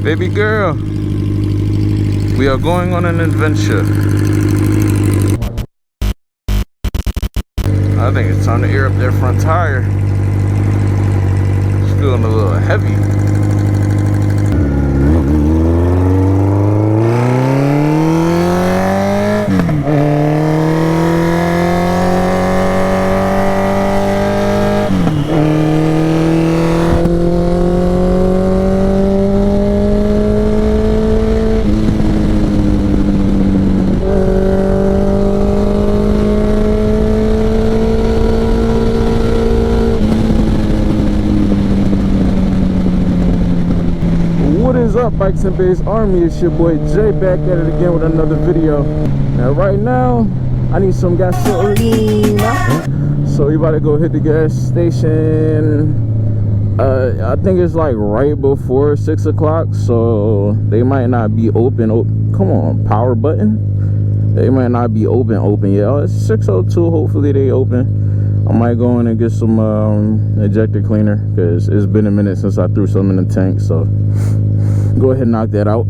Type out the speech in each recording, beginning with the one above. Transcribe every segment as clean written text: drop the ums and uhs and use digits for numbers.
Baby girl, we are going on an adventure. I think it's time to air up that front tire. It's feeling a little heavy. Bikes and Bass Army, it's your boy Jay back at it again with another video. Now right now I need some gasoline, so we about to go hit the gas station. I think it's like right before 6 o'clock, so they might not be open. Come on, power button. They might not be open yet. Oh, it's 6:02. Hopefully they open. I might go in and get some ejector cleaner because it's been a minute since I threw some in the tank, so go ahead and knock that out.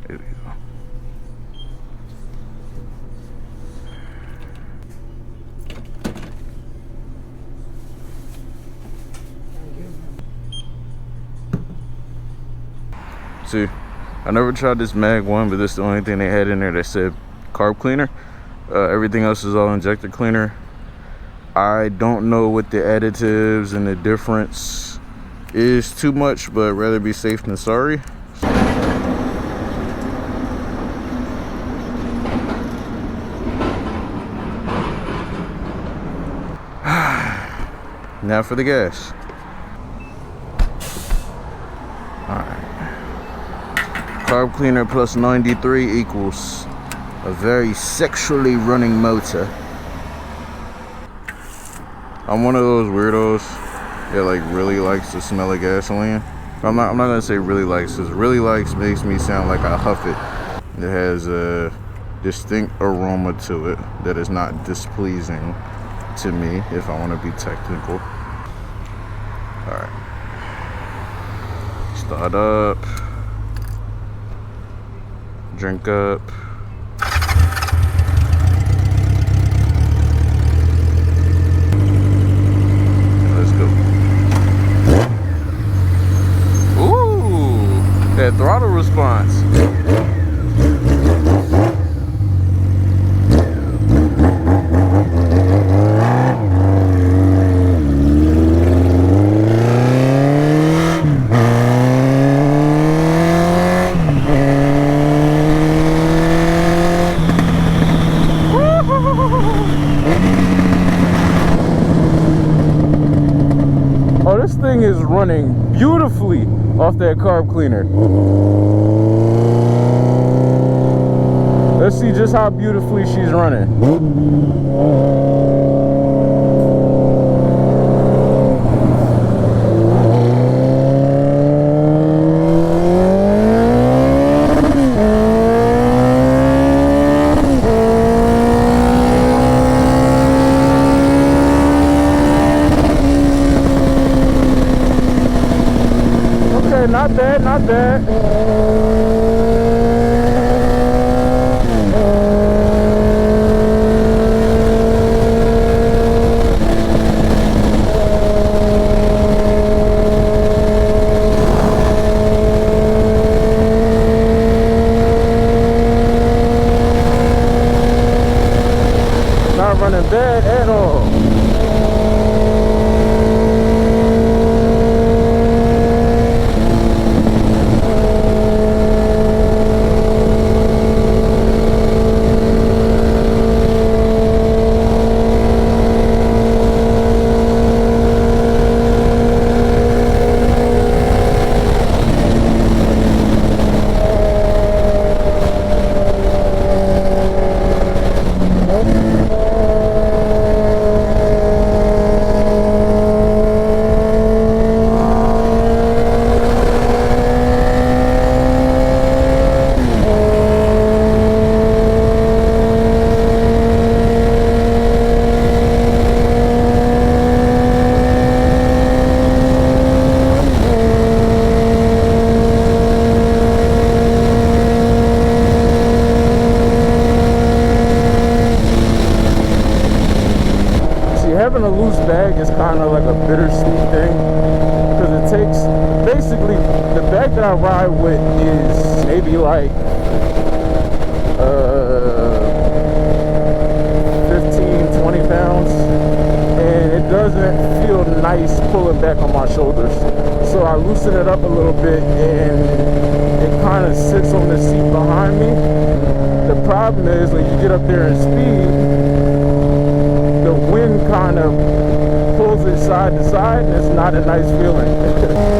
There we go. See, I never tried this mag one, but this is the only thing they had in there that said carb cleaner. Everything else is all injector cleaner. I don't know what the additives and the difference is too much, but rather be safe than sorry. Now for the gas. Alright. Carb cleaner plus 93 equals a very sexually running motor. I'm one of those weirdos that like really likes the smell of gasoline. I'm not gonna say really likes, because really likes makes me sound like I huff it. It has a distinct aroma to it that is not displeasing to me, if I want to be technical. Alright. Start up. Drink up. Let's go. Ooh, that throttle response. Oh, this thing is running beautifully off that carb cleaner. Let's see just how beautifully she's running. Not bad, not bad. Not running bad at all. bike that I ride with is maybe like 15, 20 pounds, and it doesn't feel nice pulling back on my shoulders. So I loosen it up a little bit, and it kind of sits on the seat behind me. The problem is when you get up there in speed, the wind kind of pulls it side to side, and it's not a nice feeling.